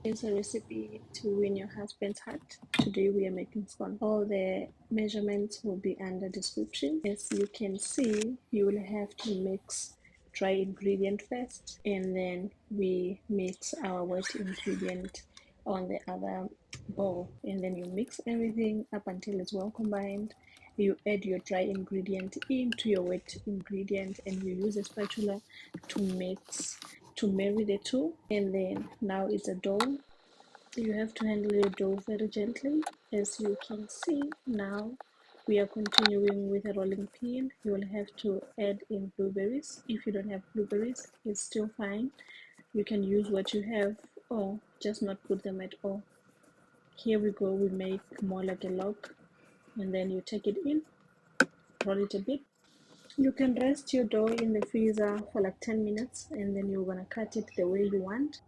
Here's a recipe to win your husband's heart. Today we are making scones. All the measurements will be under description. As you can see, you will have to mix dry ingredient first, and then we mix our wet ingredient on the other bowl, and then you mix everything up until it's well combined. You add your dry ingredient into your wet ingredient, and you use a spatula to marry the two. And then now it's a dough. You have to handle your dough very gently. As you can see, now we are continuing with a rolling pin. You will have to add in blueberries. If you don't have blueberries, it's still fine. You can use what you have or just not put them at all. Here we go. We make more like a log, and then you take it in, roll it a bit. You can rest your dough in the freezer for like 10 minutes, and then you're gonna cut it the way you want.